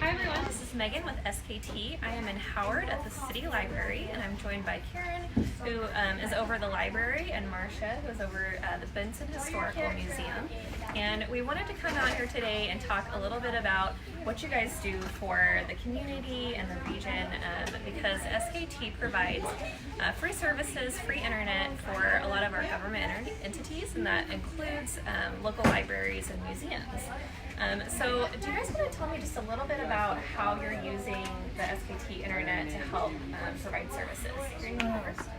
Hi everyone, this is Megan with SKT. I am in Howard at the City Library, and I'm joined by Karen, who is over the library, and Marcia, who is over the Benson Historical Museum. And we wanted to come out here today and talk a little bit about what you guys do for the community and the region, because SKT provides free services, free internet for a lot of our government entities, and that includes local libraries and museums. So do you guys want to tell me just a little bit about how you're using the SKT internet to help provide services?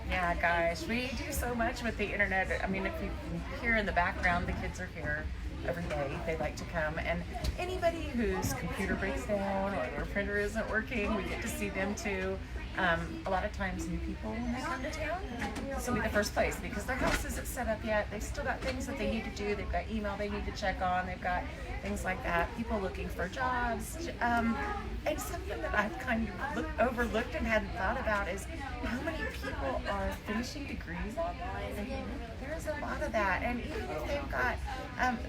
Yeah, gosh, we do so much with the internet. I mean, if you can hear in the background, the kids are here every day. They like to come, and anybody whose computer breaks down or their printer isn't working, we get to see them too. A lot of times new people when they come to town, this will be the first place because their house isn't set up yet. They've still got things that they need to do. They've got email they need to check on. They've got things like that. People looking for jobs. And something that I've kind of overlooked and hadn't thought about is how many people are finishing degrees online. There's a lot of that, and even if they've got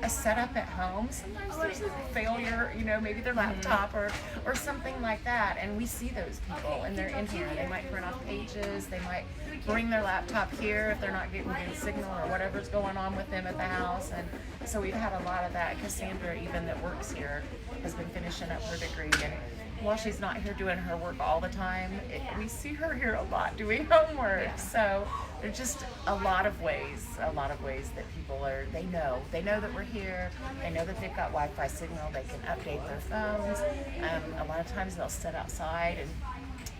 a setup at home, sometimes there's a failure, maybe their laptop or something like that, and we see those people and they're in here. They might print off pages, they might bring their laptop here if they're not getting good signal or whatever's going on with them at the house, and so we've had a lot of that. Cassandra, even that works here, has been finishing up her degree, and while she's not here doing her work all the time, we see her here a lot doing homework. Yeah. So there's just a lot of ways that people they know that we're here. They know that they've got Wi-Fi signal. They can update their phones. A lot of times they'll sit outside and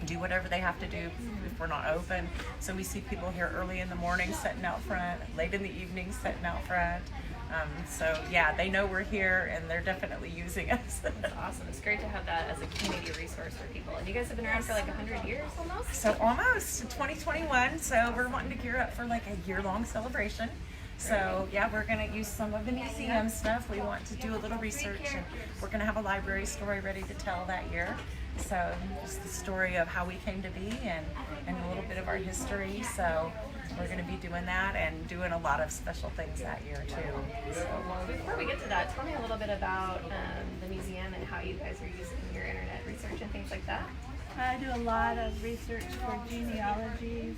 do whatever they have to do if we're not open. So we see people here early in the morning sitting out front, late in the evening sitting out front. So yeah, they know we're here and they're definitely using us. That's awesome. It's great to have that as a community resource for people. And you guys have been around for like 100 years almost? So almost, 2021. So we're wanting to gear up for like a year-long celebration. So yeah, we're going to use some of the museum stuff. We want to do a little research, and we're going to have a library story ready to tell that year. So just the story of how we came to be and a little bit of our history. So we're going to be doing that and doing a lot of special things that year too. So, well, before we get to that, tell me a little bit about the museum and how you guys are using your internet research and things like that. I do a lot of research for genealogies,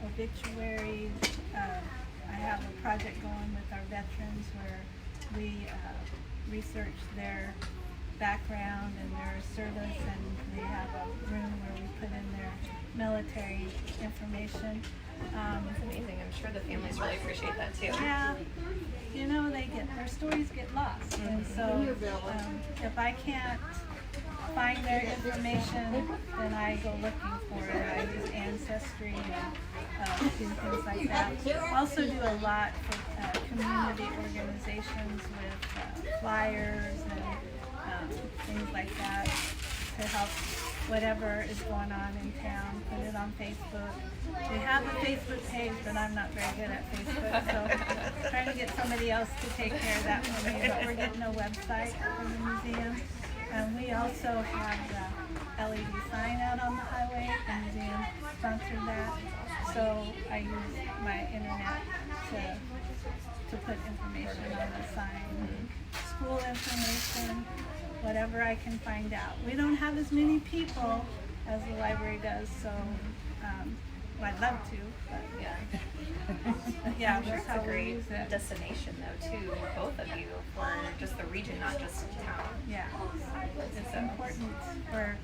obituaries. I have a project going with our veterans where we research their background and their service, and we have a room where we put in their military information. It's amazing. I'm sure the families really appreciate that too. Yeah, their stories get lost, and so if I can't find their information, then I go looking for it. I use Ancestry and do things like that. Also do a lot for community organizations with flyers and things like that to help whatever is going on in town, put it on Facebook. We have a Facebook page, but I'm not very good at Facebook, so trying to get somebody else to take care of that for me. But we're getting a website for the museum. We also have the LED sign out on the highway. The museum sponsored that, so I use my internet to put information on the sign, school information, whatever I can find out. We don't have as many people as the library does, so I'd love to, but yeah, Sure, that's how it's a we great use it. destination though too, both of you, for just the region, not just town. Yeah, it's important for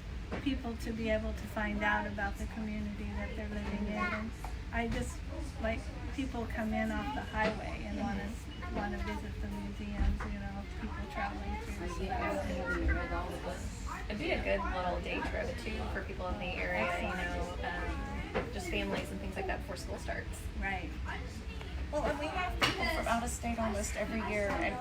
people to be able to find out about the community that they're living in. And I just like people come in off the highway and want to visit the museums. People traveling through. It'd be a good little day trip too for people in the area. Just families and things like that before school starts. Right. Well, and we have people from out of state almost every year, and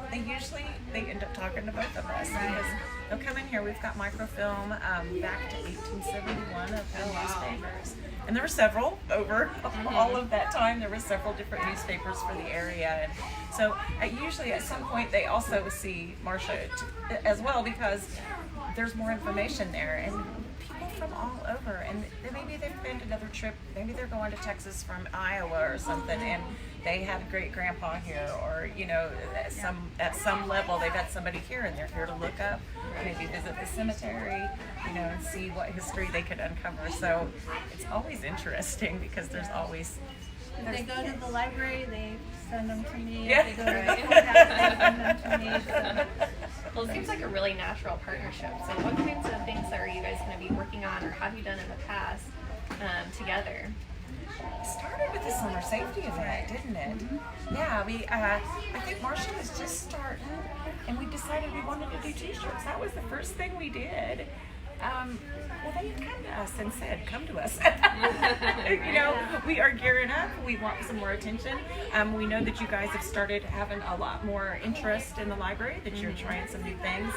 they end up talking to both of us because they'll come in here. We've got microfilm back to 1871 of the newspapers, and there were several over all of that time. There were several different newspapers for the area, and so usually at some point they also see Marcia as well because there's more information there, and people from all over, and maybe they've planned another trip. Maybe they're going to Texas from Iowa or something, and they had a great grandpa here, or at some level they've had somebody here and they're here to look up maybe visit the cemetery, you know, and see what history they could uncover. So it's always interesting because there's always... If they go to the library, they send them to me. Yeah. If they go to the courthouse, they send them to me. So. Well, it seems like a really natural partnership. So what kinds of things are you guys going to be working on or have you done in the past together? It started with the summer safety event, didn't it? Mm-hmm. Yeah, I think Marcia was just starting, and we decided we wanted to do t-shirts. That was the first thing we did. Well, they had come to us and said, come to us. You know, we are gearing up. We want some more attention. We know that you guys have started having a lot more interest in the library, that you're trying some new things.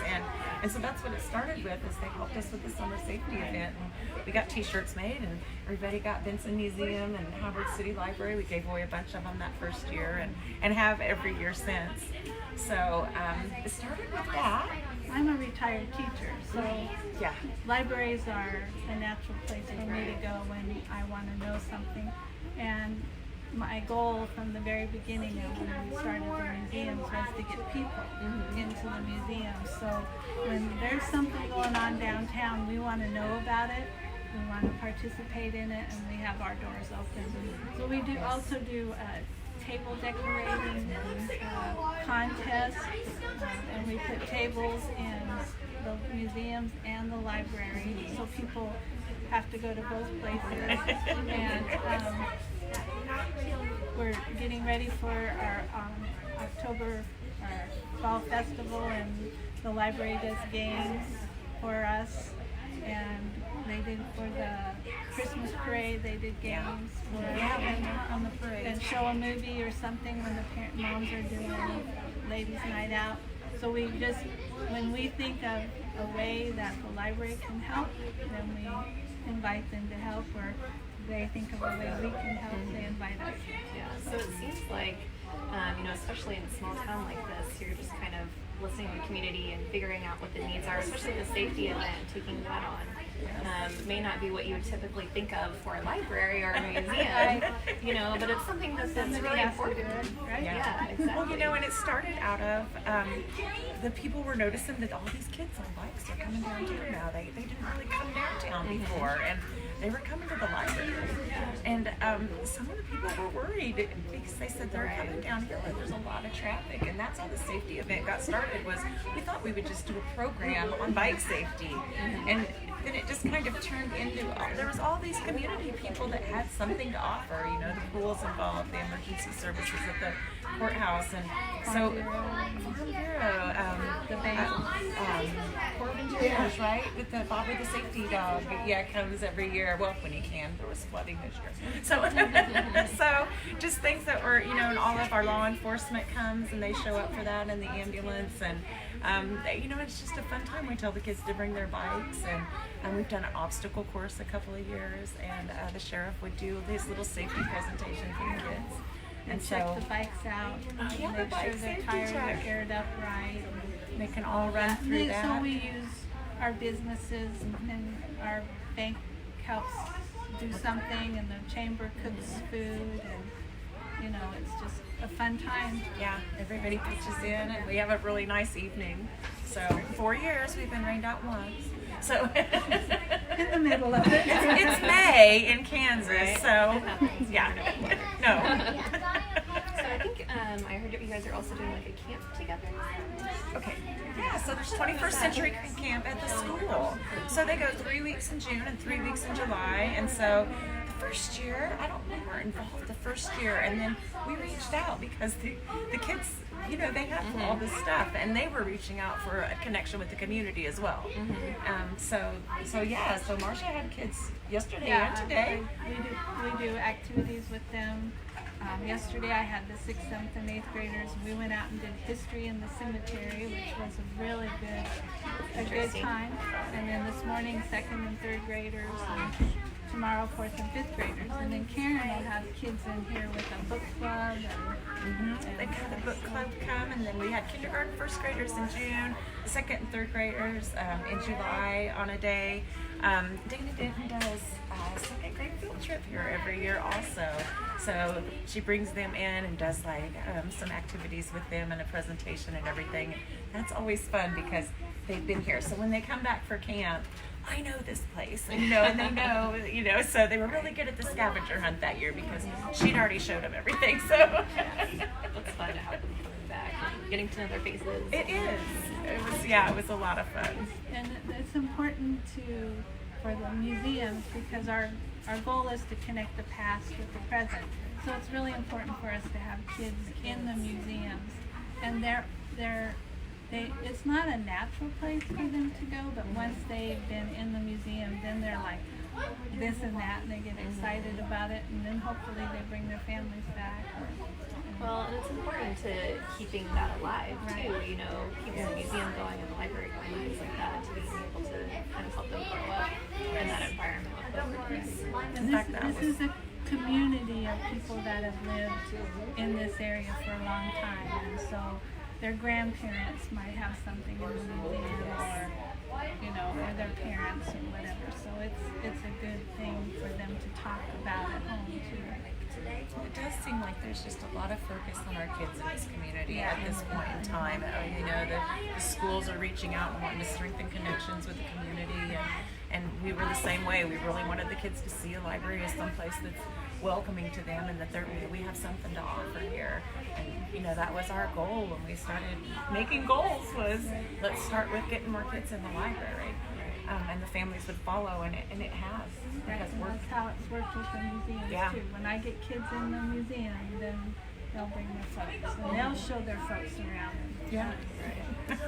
And so that's what it started with, is they helped us with the summer safety event. And we got t-shirts made, and everybody got Benson Museum and Howard City Library. We gave away a bunch of them that first year and have every year since. So it started with that. I'm a retired teacher, so yeah, libraries are a natural place for me to go when I want to know something. And my goal from the very beginning of when we started the museums was to get people into the museum. So when there's something going on downtown, we want to know about it. We want to participate in it, and we have our doors open. So we do also do table decorating contests, and we put tables in the museums and the library, so people have to go to both places. And we're getting ready for our October fall festival, and the library does games for us. And they did for the Christmas parade, they did games for on the parade. and show a movie or something when the moms are doing ladies' night out. So we just, when we think of a way that the library can help, then we invite them to help, or they think of a way we can help, they invite us. Yeah, so it seems like, you know, especially in a small town like this, you're just kind of listening to the community and figuring out what the needs are, especially the safety event, taking that on. May not be what you would typically think of for a library or a museum, you know, but it's something that's really important, right? Yeah, exactly. Well, you know, and it started out of the people were noticing that all these kids on bikes are coming downtown now. They didn't really come downtown before, and they were coming to the library. And some of the people were worried because they said they're coming down here where there's a lot of traffic, and that's how the safety event got started. Was we thought we would just do a program on bike safety, and then it just kind of turned into, there was all these community people that had something to offer, you know, the pools involved, the emergency services at the courthouse, and so Farm Bureau, the Corbin Juniors, right, with the Bob with the safety dog, comes every year, well, when he can. There was flooding this year, so just things that were, you know, and all of our law enforcement comes and they show up for that, and the ambulance, and you know, it's just a fun time. We tell the kids to bring their bikes, and we've done an obstacle course a couple of years, and the sheriff would do this little safety presentation for the kids. And check so the bikes out, the make bike sure their safety tires check. are aired up right. They can all run through that. So we use our businesses, and our bank helps do something, and the chamber cooks food, and you know, it's just a fun time. Yeah, everybody pitches in, and we have a really nice evening. So 4 years, we've been rained out once. So In the middle of it. it's May in Kansas, Right. so yeah, no. So I think I heard that you guys are also doing like a camp together. Okay. Yeah, so there's 21st Century Camp at the school. So they go 3 weeks in June and 3 weeks in July. And so the first year, I don't know, we were involved the first year. And then we reached out because the kids, you know, they have all this stuff. And they were reaching out for a connection with the community as well. So Marcia had kids yesterday and today. We do activities with them. Yesterday I had the 6th, 7th, and 8th graders. We went out and did history in the cemetery, which was a really good time. And then this morning, 2nd and 3rd graders, and tomorrow 4th and 5th graders. And then Karen will have kids in here with a book club. They had the book club come, and then we had kindergarten, 1st graders in June, 2nd and 3rd graders in July on a day. Dana Denton does a 2nd grade field trip here every year also. So she brings them in and does like some activities with them and a presentation and everything. That's always fun because they've been here. So when they come back for camp, I know this place, and they know, so they were really good at the scavenger hunt that year because she'd already showed them everything. So It's fun to have them coming back and getting to know their faces. it is. It was a lot of fun. And it's important for the museums because our goal is to connect the past with the present. So it's really important for us to have kids in the museums, and it's not a natural place for them to go, but once they've been in the museum, then they're like this and that, and they get excited about it, and then hopefully they bring their families back. Well, and it's important to keeping that alive too, keeping the museum going and the library going and things like that, to being able to kind of help them grow up in that environment with those kids. And this is a community of people that have lived in this area for a long time, and so their grandparents might have something in the museum, or their parents or whatever. So it's a good thing for them to talk about at home too. It does seem like there's just a lot of focus on our kids in this community at this point in time. The schools are reaching out and wanting to strengthen connections with the community, and we were the same way. We really wanted the kids to see a library as someplace that's welcoming to them, and that we have something to offer here. And that was our goal when we started making goals, was let's start with getting more kids in the library, and the families would follow, and it has. Right, and that's how it's worked with the museums too. When I get kids in the museum, then they'll bring their folks, and they'll show their folks around. Yeah. Right.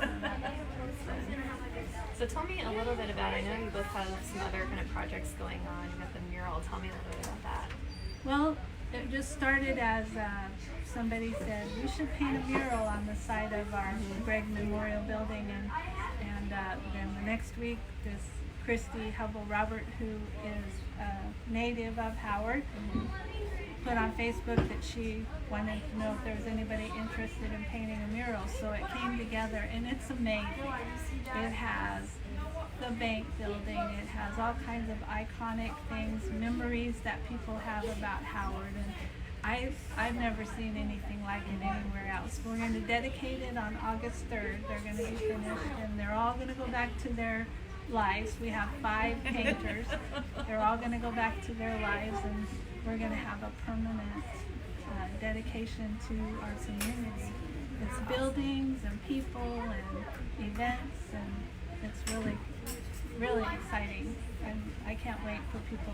So tell me a little bit about, I know you both have some other kind of projects going on. You got the mural. Tell me a little bit about that. Well, it just started as somebody said we should paint a mural on the side of our Gregg Memorial Building, and then the next week this Christy Hubble-Robert, who is a native of Howard, put on Facebook that she wanted to know if there was anybody interested in painting a mural. So it came together, and it's amazing. It has the bank building, it has all kinds of iconic things, memories that people have about Howard, and I've never seen anything like it anywhere else. We're going to dedicate it on August 3rd. They're going to be finished, and they're all going to go back to their lives. We have 5 painters. They're all going to go back to their lives, and we're going to have a permanent dedication to our community. It's buildings and people and events, and it's really, really exciting. And I can't wait for people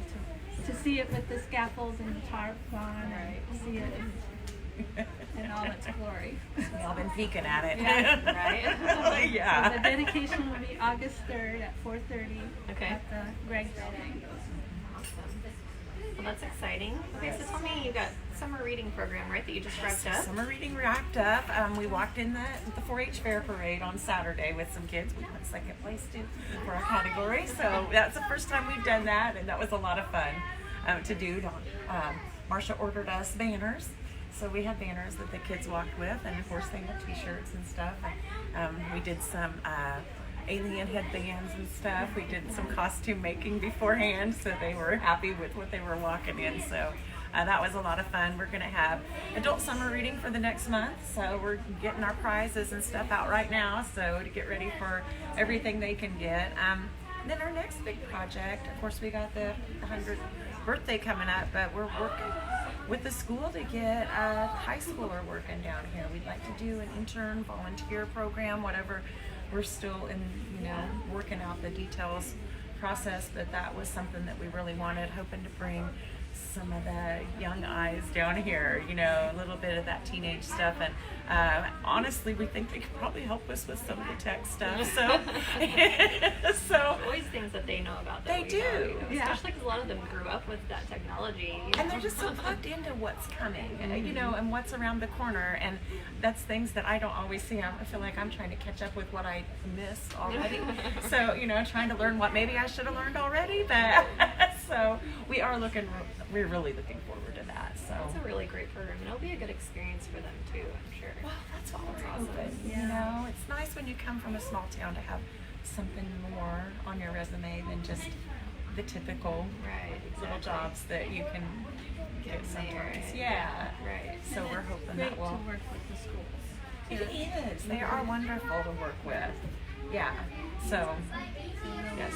to see it with the scaffolds and the tarp on, and see it in all its glory. We've all been peeking at it. Yeah, right? Yeah. So the dedication will be August 3rd at 4:30 at the Gregg Building. Well, that's exciting. Okay, so tell me, you got summer reading program, right, that you just wrapped up? Summer reading wrapped up. We walked in the 4-H fair parade on Saturday with some kids. We won second place too for our category. So that's the first time we've done that, and that was a lot of fun to do. Marcia ordered us banners. So we had banners that the kids walked with, and of course they had t-shirts and stuff. And we did some alien headbands and stuff. We did some costume making beforehand, so they were happy with what they were walking in. So that was a lot of fun. We're going to have adult summer reading for the next month, so we're getting our prizes and stuff out right now, so to get ready for everything they can get. Then our next big project, of course, we got the 100th birthday coming up, but we're working with the school to get a high schooler working down here. We'd like to do an intern volunteer program, whatever. We're still in, working out the details process, but that was something that we really wanted, hoping to bring some of the young eyes down here, a little bit of that teenage stuff. And honestly, we think they could probably help us with some of the tech stuff. So always things that they know about. They do. Especially because a lot of them grew up with that technology. And they're just so plugged into what's coming, and what's around the corner. And that's things that I don't always see. I feel like I'm trying to catch up with what I missed already. So, trying to learn what maybe I should have learned already. But so we're really looking forward to that. So it's a really great program, and it'll be a good experience for them too, I'm sure. Well, that's all it's awesome. It's nice when you come from a small town to have something more on your resume than just the typical little jobs that you can get sometimes. Yeah. Right. So we're hoping that will to work with the schools. It is. They are wonderful to work with. Yeah. So, yes.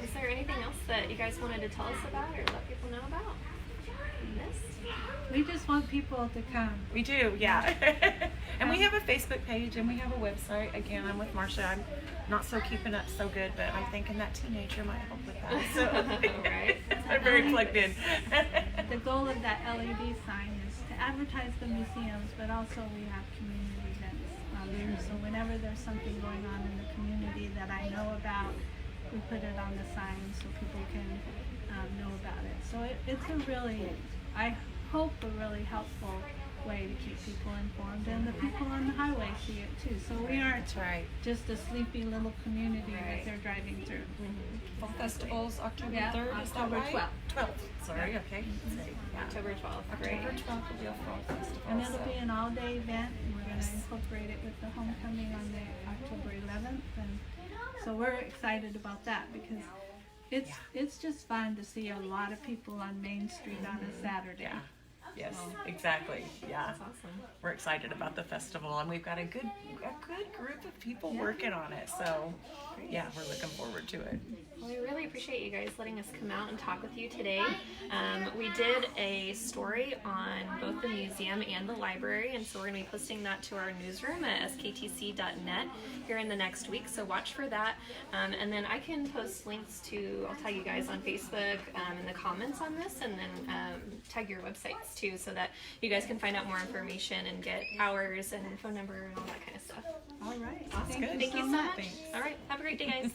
Is there anything else that you guys wanted to tell us about or let people know about? This? We just want people to come. We do, yeah. And we have a Facebook page and we have a website. Again, I'm with Marcia. I'm not so keeping up so good, but I'm thinking that teenager might help with that. So Right. I'm very plugged in. The goal of that LED sign is to advertise the museums, but also we have community events on there. So whenever there's something going on in the community that I know about, we put it on the sign so people can know about it. So it's a really, I hope, a really helpful way to keep people informed, and the people on the highway see it too. So we aren't That's right. just a sleepy little community that they're driving through. Fall Festival's October Yeah, 3rd, is that October right? 12th. 12th. Sorry, okay. Yeah. October 12th. Great. October 12th will be a Fall Festival. And it'll so- be an all-day event, and we're going to incorporate it with the homecoming on the October 11th, and so we're excited about that because it's just fun to see a lot of people on Main Street on a Saturday. Yeah. Yes, exactly. Yeah. That's awesome. We're excited about the festival, and we've got a good group of people working on it. So, yeah, we're looking forward to it. Well, we really appreciate you guys letting us come out and talk with you today. We did a story on both the museum and the library, and so we're going to be posting that to our newsroom at sktc.net here in the next week, so watch for that. And then I can post links to, I'll tag you guys on Facebook in the comments on this, and then tag your websites too, so that you guys can find out more information and get hours and phone number and all that kind of stuff. All right. Awesome. Thank you Thank you so so much. much. All right. Have a great day, guys.